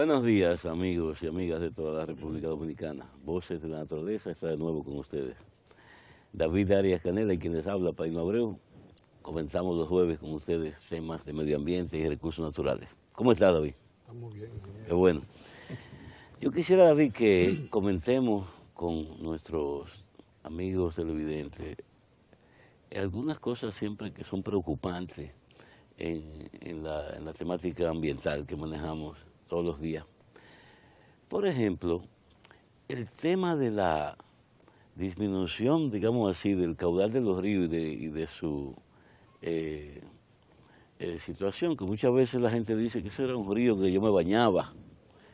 Buenos días, amigos y amigas de toda la República Dominicana. Voces de la Naturaleza está de nuevo con ustedes. David Arias Canela y quien les habla, Paino Abreu. Comenzamos los jueves con ustedes temas de medio ambiente y recursos naturales. ¿Cómo está, David? Estamos bien. Qué bueno. Yo quisiera, David, que comentemos con nuestros amigos televidentes algunas cosas siempre que son preocupantes en la temática ambiental que manejamos todos los días. Por ejemplo, el tema de la disminución, digamos así, del caudal de los ríos y de su situación, que muchas veces la gente dice que ese era un río que yo me bañaba,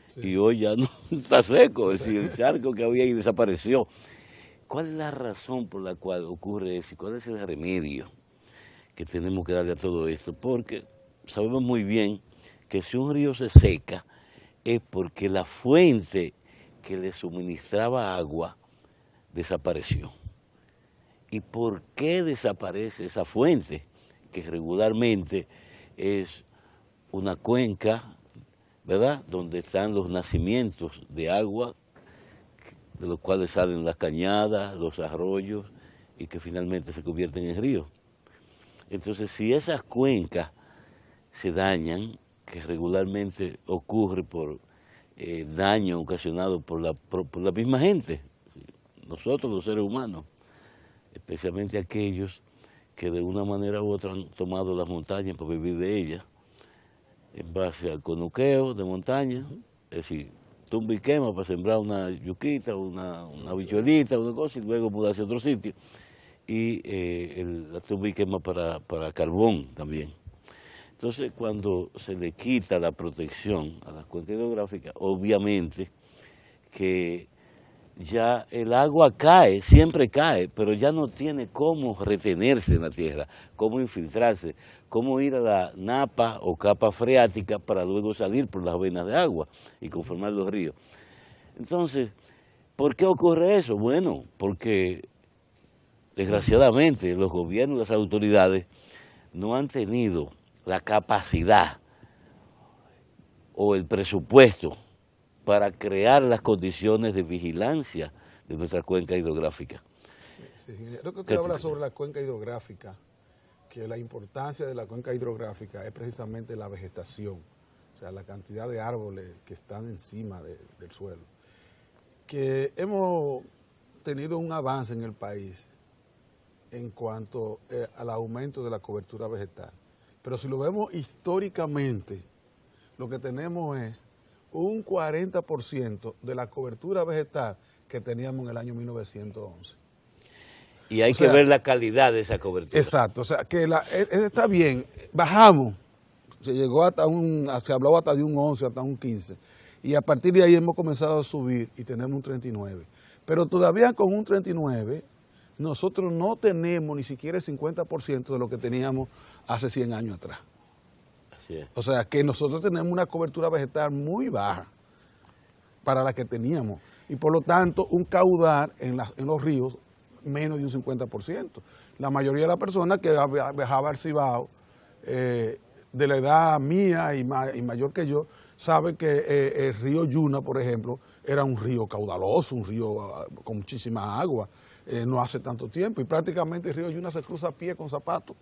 sí, y hoy ya no está seco, es decir, el charco que había ahí desapareció. ¿Cuál es la razón por la cual ocurre eso y cuál es el remedio que tenemos que darle a todo esto? Porque sabemos muy bien que si un río se seca es porque la fuente que le suministraba agua desapareció. ¿Y por qué desaparece esa fuente? Que regularmente es una cuenca, ¿verdad?, donde están los nacimientos de agua, de los cuales salen las cañadas, los arroyos, y que finalmente se convierten en ríos. Entonces, si esas cuencas se dañan, que regularmente ocurre por daño ocasionado por la misma gente, nosotros los seres humanos, especialmente aquellos que de una manera u otra han tomado las montañas para vivir de ellas, en base al conuqueo de montaña, es decir, tumba y quema para sembrar una yuquita, una habichuelita, una cosa, y luego mudarse a otro sitio, y la tumba y quema para carbón también. Entonces, cuando se le quita la protección a las cuencas hidrográficas, obviamente que ya el agua cae, siempre cae, pero ya no tiene cómo retenerse en la tierra, cómo infiltrarse, cómo ir a la napa o capa freática para luego salir por las venas de agua y conformar los ríos. Entonces, ¿por qué ocurre eso? Bueno, porque desgraciadamente los gobiernos y las autoridades no han tenido la capacidad o el presupuesto para crear las condiciones de vigilancia de nuestra cuenca hidrográfica. Sí, lo que usted habla sobre la cuenca hidrográfica, que la importancia de la cuenca hidrográfica es precisamente la vegetación, o sea, la cantidad de árboles que están encima del suelo. Que hemos tenido un avance en el país en cuanto al aumento de la cobertura vegetal, pero si lo vemos históricamente, lo que tenemos es un 40% de la cobertura vegetal que teníamos en el año 1911. Y hay que ver la calidad de esa cobertura. Exacto, o sea, que está bien, bajamos, se llegó se habló hasta de un 11, hasta un 15, y a partir de ahí hemos comenzado a subir y tenemos un 39. Pero todavía con un 39, nosotros no tenemos ni siquiera el 50% de lo que teníamos hace 100 años atrás. O sea, que nosotros tenemos una cobertura vegetal muy baja para la que teníamos. Y por lo tanto, un caudal en los ríos menos de un 50%. La mayoría de las personas que viajaba al Cibao, de la edad mía y mayor que yo, sabe que el río Yuna, por ejemplo, era un río caudaloso, un río con muchísima agua, no hace tanto tiempo. Y prácticamente el río Yuna se cruza a pie con zapatos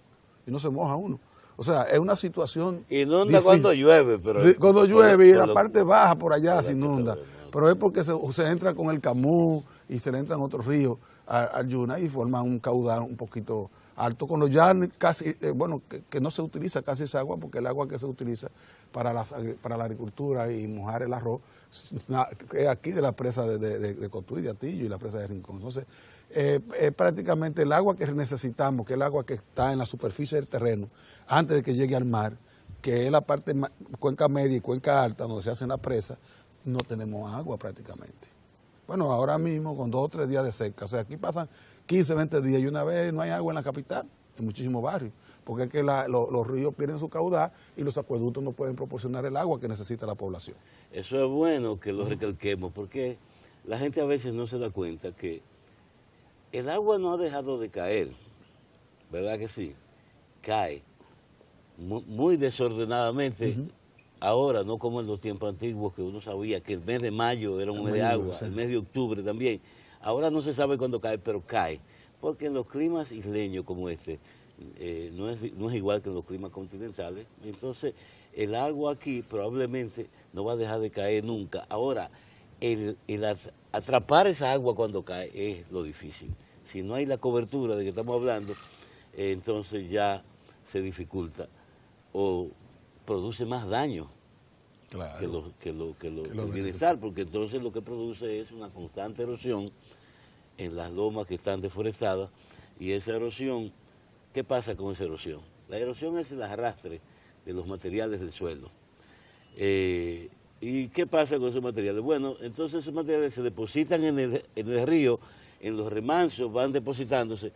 y no se moja uno. O sea, es una situación inunda difícil. Cuando llueve, pero... Sí, cuando llueve y la parte baja por allá se inunda. Pero es porque se entra con el Camus y se le entran otros ríos al Yuna y forman un caudal un poquito alto. Cuando ya casi, que no se utiliza casi esa agua, porque el agua que se utiliza para la agricultura y mojar el arroz es aquí de la presa de Cotuí, de Atillo y la presa de Rincón. Entonces, prácticamente el agua que necesitamos, que es el agua que está en la superficie del terreno, antes de que llegue al mar, que es la parte cuenca media y cuenca alta, donde se hacen las presas, no tenemos agua prácticamente. Bueno, ahora mismo con 2 o 3 días de seca, o sea, aquí pasan 15, 20 días y una vez no hay agua en la capital, en muchísimos barrios, porque es que los ríos pierden su caudal y los acueductos no pueden proporcionar el agua que necesita la población. Eso es bueno que lo recalquemos, porque la gente a veces no se da cuenta que el agua no ha dejado de caer, ¿verdad que sí? Cae muy desordenadamente, ahora no como en los tiempos antiguos que uno sabía que el mes de mayo era un mes de agua, sí. el mes de octubre también. Ahora no se sabe cuándo cae, pero cae. Porque en los climas isleños como este, no es igual que en los climas continentales. Entonces, el agua aquí probablemente no va a dejar de caer nunca. Ahora, el atrapar esa agua cuando cae es lo difícil. Si no hay la cobertura de que estamos hablando, entonces ya se dificulta o produce más daño Claro. que el bienestar, porque entonces lo que produce es una constante erosión en las lomas que están deforestadas, y esa erosión, ¿qué pasa con esa erosión? La erosión es el arrastre de los materiales del suelo. ¿Y qué pasa con esos materiales? Bueno, entonces esos materiales se depositan en el río, en los remansos van depositándose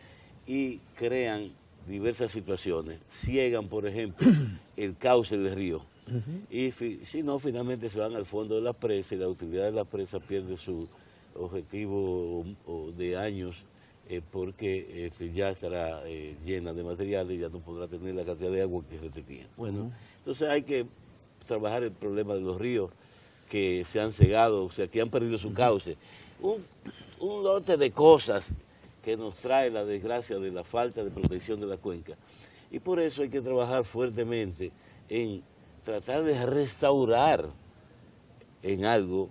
y crean diversas situaciones. Ciegan, por ejemplo, el cauce del río. Y si no, finalmente se van al fondo de la presa y la utilidad de la presa pierde su objetivo de años porque ya estará llena de materiales y ya no podrá tener la cantidad de agua que se tenía. Bueno, entonces hay que trabajar el problema de los ríos que se han cegado, o sea, que han perdido su cauce. Un lote de cosas que nos trae la desgracia de la falta de protección de la cuenca. Y por eso hay que trabajar fuertemente en tratar de restaurar en algo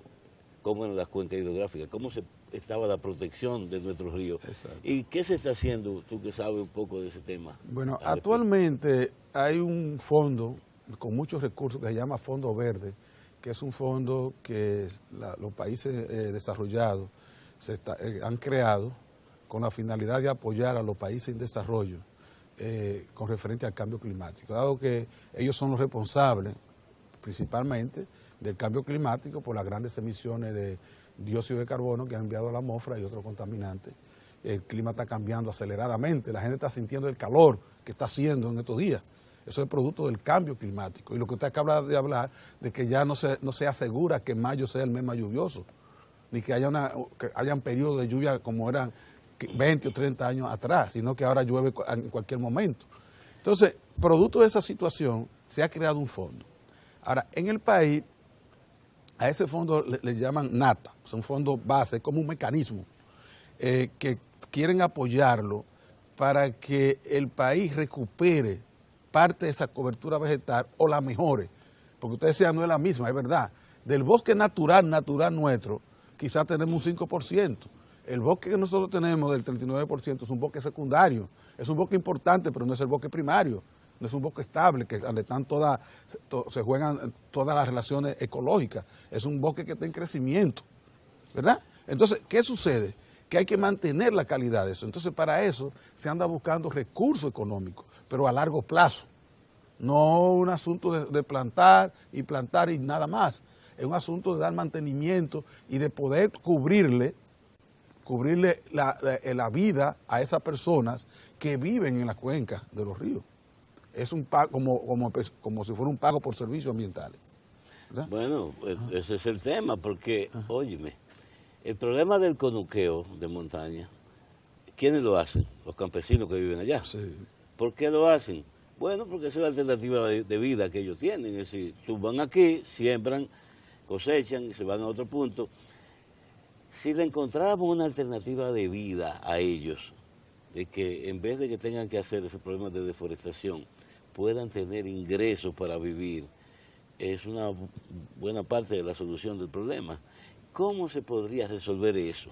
como en las cuencas hidrográficas, cómo estaba la protección de nuestros ríos. Exacto. ¿Y qué se está haciendo, tú que sabes un poco de ese tema? Bueno, actualmente hay un fondo con muchos recursos que se llama Fondo Verde, que es un fondo que los países desarrollados han creado con la finalidad de apoyar a los países en desarrollo con referente al cambio climático, dado que ellos son los responsables principalmente del cambio climático por las grandes emisiones de dióxido de carbono que han enviado a la atmósfera y otros contaminantes. El clima está cambiando aceleradamente, la gente está sintiendo el calor que está haciendo en estos días. Eso es producto del cambio climático. Y lo que usted acaba de hablar, de que ya no se asegura que mayo sea el mes más lluvioso, ni que hayan periodos de lluvia como eran 20 o 30 años atrás, sino que ahora llueve en cualquier momento. Entonces, producto de esa situación, se ha creado un fondo. Ahora, en el país, a ese fondo le llaman NATA, es un fondo base, como un mecanismo que quieren apoyarlo para que el país recupere parte de esa cobertura vegetal o la mejore, porque usted decía no es la misma, es verdad. Del bosque natural nuestro, quizás tenemos un 5%. El bosque que nosotros tenemos del 39% es un bosque secundario, es un bosque importante, pero no es el bosque primario, no es un bosque estable, que donde están se juegan todas las relaciones ecológicas, es un bosque que está en crecimiento, ¿verdad? Entonces, ¿qué sucede? Que hay que mantener la calidad de eso. Entonces, para eso se anda buscando recursos económicos, pero a largo plazo. No un asunto de plantar y nada más. Es un asunto de dar mantenimiento y de poder cubrirle la vida a esas personas que viven en la cuenca de los ríos. Es un pago como si fuera un pago por servicios ambientales, ¿verdad? Bueno, pues ese es el tema, porque, óyeme, el problema del conuqueo de montaña, ¿quiénes lo hacen? Los campesinos que viven allá. Sí. ¿Por qué lo hacen? Bueno, porque esa es la alternativa de vida que ellos tienen. Es decir, van aquí, siembran, cosechan y se van a otro punto. Si le encontráramos una alternativa de vida a ellos, de que en vez de que tengan que hacer ese problema de deforestación, puedan tener ingresos para vivir, es una buena parte de la solución del problema. ¿Cómo se podría resolver eso?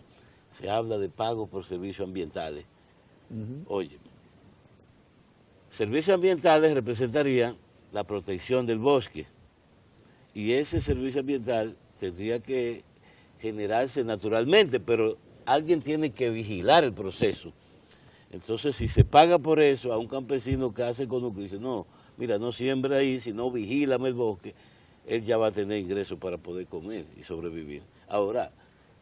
Se habla de pago por servicios ambientales. Oye, servicios ambientales representarían la protección del bosque, y ese servicio ambiental tendría que generarse naturalmente, pero alguien tiene que vigilar el proceso. Entonces, si se paga por eso a un campesino que hace conuco y dice, no, mira, no siembra ahí, sino vigílame el bosque, él ya va a tener ingresos para poder comer y sobrevivir. Ahora,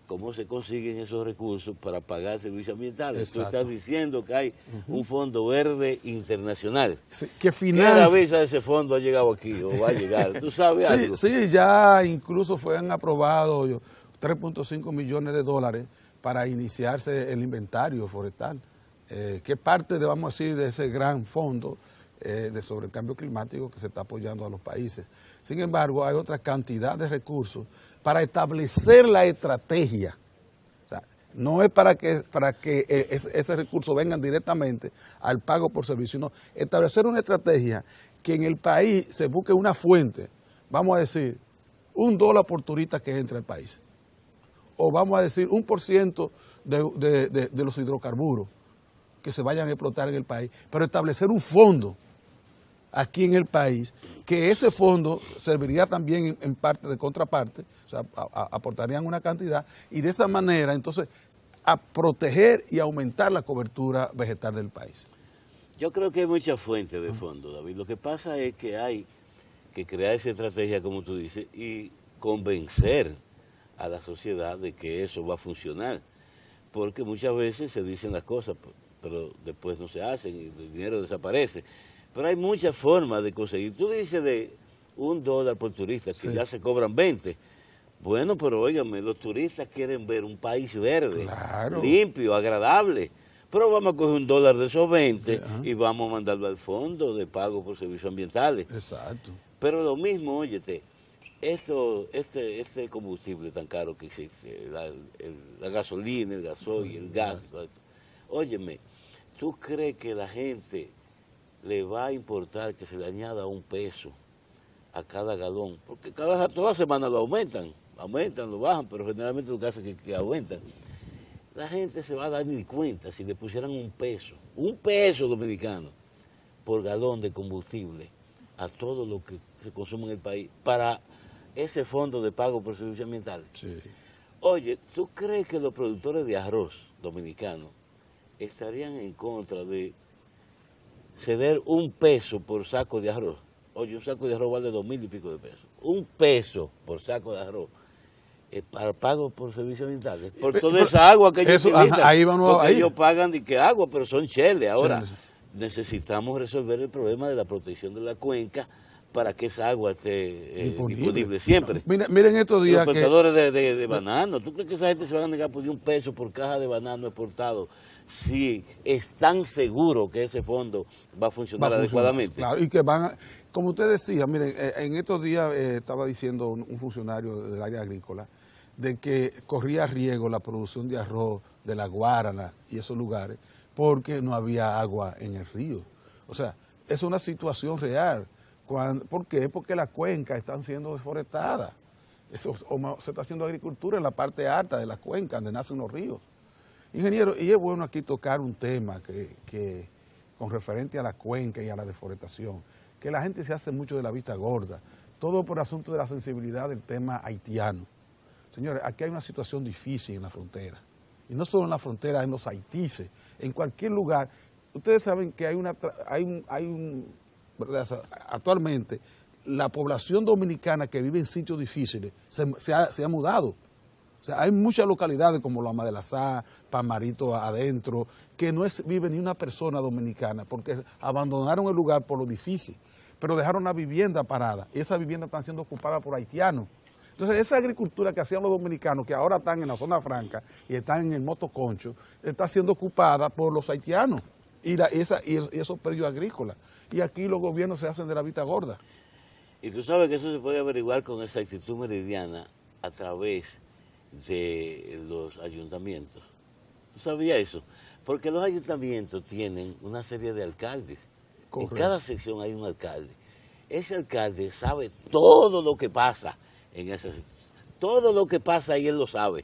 ¿cómo se consiguen esos recursos para pagar servicios ambientales? Tú estás diciendo que hay un fondo verde internacional. Sí, ¿Qué cabeza de ese fondo ha llegado aquí o va a llegar? ¿Tú sabes algo? Sí, ya incluso han aprobado 3.5 millones de dólares para iniciarse el inventario forestal, que es parte, vamos a decir, de ese gran fondo sobre el cambio climático que se está apoyando a los países. Sin embargo, hay otra cantidad de recursos para establecer la estrategia. O sea, no es para que ese recurso vengan directamente al pago por servicio, sino establecer una estrategia que en el país se busque una fuente, vamos a decir, $1 por turista que entre al país. O vamos a decir 1% de los hidrocarburos que se vayan a explotar en el país, pero establecer un fondo aquí en el país, que ese fondo serviría también en parte de contraparte, o sea, aportarían una cantidad, y de esa manera entonces a proteger y aumentar la cobertura vegetal del país. Yo creo que hay muchas fuentes de fondo, David. Lo que pasa es que hay que crear esa estrategia, como tú dices, y convencer a la sociedad de que eso va a funcionar. Porque muchas veces se dicen las cosas, pero después no se hacen y el dinero desaparece. Pero hay muchas formas de conseguir. Tú dices de $1 por turista, que ya se cobran 20. Bueno, pero óigame, los turistas quieren ver un país verde, claro, limpio, agradable. Pero vamos a coger $1 de esos 20 y vamos a mandarlo al fondo de pago por servicios ambientales. Exacto. Pero lo mismo, óyete, este combustible tan caro que existe, la gasolina, el gasoil, el gas, óyeme, ¿tú crees que la gente le va a importar que se le añada $1 a cada galón? Porque toda semana lo aumentan, lo bajan, pero generalmente lo que hacen es que aumentan. La gente se va a dar ni cuenta si le pusieran $1 dominicano por galón de combustible a todo lo que se consume en el país para ese fondo de pago por servicios ambientales. Sí. Oye, ¿tú crees que los productores de arroz dominicanos estarían en contra de ceder $1 por saco de arroz? Oye, un saco de arroz vale 2,000 y pico de pesos. $1 por saco de arroz para pago por servicios ambientales. Por toda esa agua que ellos utilizan. Ahí vamos, porque ahí. Ellos pagan de qué agua, pero son cheles. Ahora, Cheles. Necesitamos resolver el problema de la protección de la cuenca para que esa agua esté disponible siempre. Miren estos días los plantadores de banano, ¿tú crees que esa gente se van a negar por $1 por caja de banano exportado si están seguros que ese fondo va a funcionar adecuadamente? Claro, y que como usted decía, miren, en estos días estaba diciendo un funcionario del área agrícola de que corría riesgo la producción de arroz de la Guarana y esos lugares porque no había agua en el río. O sea, es una situación real. ¿Por qué? Porque las cuencas están siendo deforestadas. Se está haciendo agricultura en la parte alta de las cuencas, donde nacen los ríos. Ingeniero, y es bueno aquí tocar un tema que con referente a la cuenca y a la deforestación, que la gente se hace mucho de la vista gorda, todo por asunto de la sensibilidad del tema haitiano. Señores, aquí hay una situación difícil en la frontera, y no solo en la frontera, en los haitíes, en cualquier lugar. Ustedes saben que actualmente la población dominicana que vive en sitios difíciles se ha mudado. O sea, hay muchas localidades como Loma de la Sá, Palmarito adentro, que no vive ni una persona dominicana porque abandonaron el lugar por lo difícil, pero dejaron la vivienda parada y esas viviendas están siendo ocupadas por haitianos. Entonces esa agricultura que hacían los dominicanos, que ahora están en la zona franca y están en el motoconcho, está siendo ocupada por los haitianos y esos predios agrícolas. Y aquí los gobiernos se hacen de la vista gorda. Y tú sabes que eso se puede averiguar con exactitud meridiana a través de los ayuntamientos. ¿Tú sabías eso? Porque los ayuntamientos tienen una serie de alcaldes. Correcto. En cada sección hay un alcalde. Ese alcalde sabe todo lo que pasa en esa sección. Todo lo que pasa ahí él lo sabe.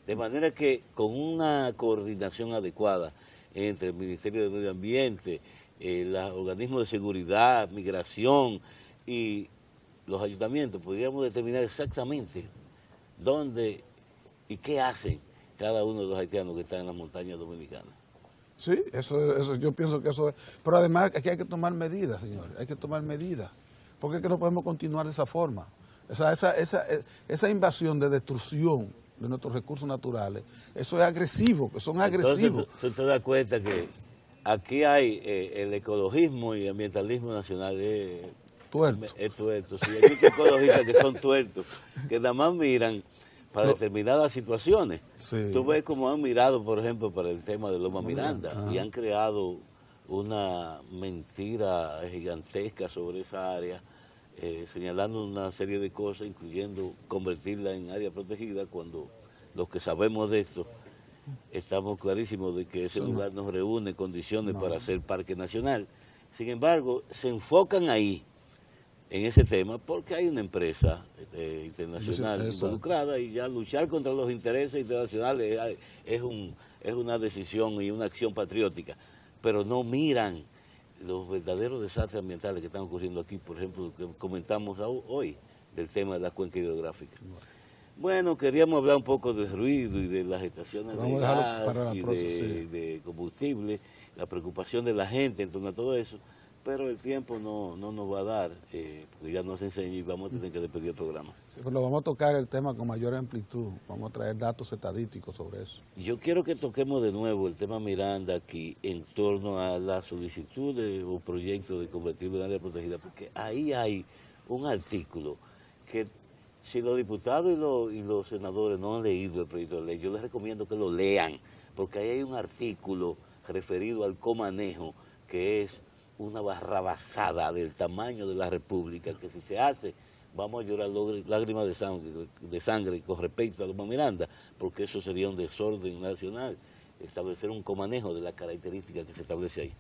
De manera que con una coordinación adecuada entre el Ministerio de Medio Ambiente, los organismos de seguridad, migración y los ayuntamientos, podríamos determinar exactamente dónde y qué hacen cada uno de los haitianos que están en las montañas dominicanas. Sí, eso yo pienso que eso es. Pero además aquí hay que tomar medidas, señores, hay que tomar medidas, porque es que no podemos continuar de esa forma. O sea, esa invasión de destrucción de nuestros recursos naturales, eso es agresivo, que son agresivos. Entonces, tú te das cuenta que aquí hay el ecologismo y ambientalismo nacional tuerto. Es tuerto, sí, hay muchos ecologistas que son tuertos, que nada más miran para determinadas situaciones. Sí. Tú ves cómo han mirado, por ejemplo, para el tema de Loma Miranda, y han creado una mentira gigantesca sobre esa área, señalando una serie de cosas, incluyendo convertirla en área protegida, cuando los que sabemos de esto estamos clarísimos de que ese lugar no reúne condiciones para ser parque nacional. Sin embargo, se enfocan ahí, en ese tema, porque hay una empresa internacional involucrada, y ya luchar contra los intereses internacionales es una decisión y una acción patriótica, pero no miran los verdaderos desastres ambientales que están ocurriendo aquí, por ejemplo, que comentamos hoy, del tema de la cuenca hidrográfica. Bueno, queríamos hablar un poco del ruido y de las estaciones de gas y de combustible, la preocupación de la gente en torno a todo eso, pero el tiempo no nos va a dar, porque ya nos enseña y vamos a tener que despedir el programa. Sí, pero vamos a tocar el tema con mayor amplitud, vamos a traer datos estadísticos sobre eso. Yo quiero que toquemos de nuevo el tema Miranda aquí en torno a la solicitud o proyecto de convertirlo en área protegida, porque ahí hay un artículo que si los diputados y los senadores no han leído el proyecto de ley, yo les recomiendo que lo lean, porque ahí hay un artículo referido al comanejo que es una barrabasada del tamaño de la República, que si se hace, vamos a llorar lágrimas de sangre con respecto a Loma Miranda, porque eso sería un desorden nacional, establecer un comanejo de las características que se establece ahí.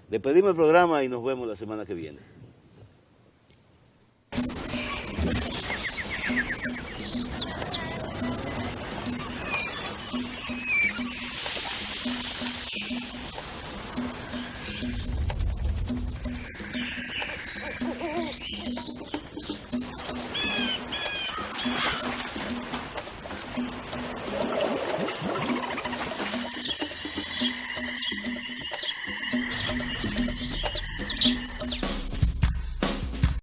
Despedimos el programa y nos vemos la semana que viene.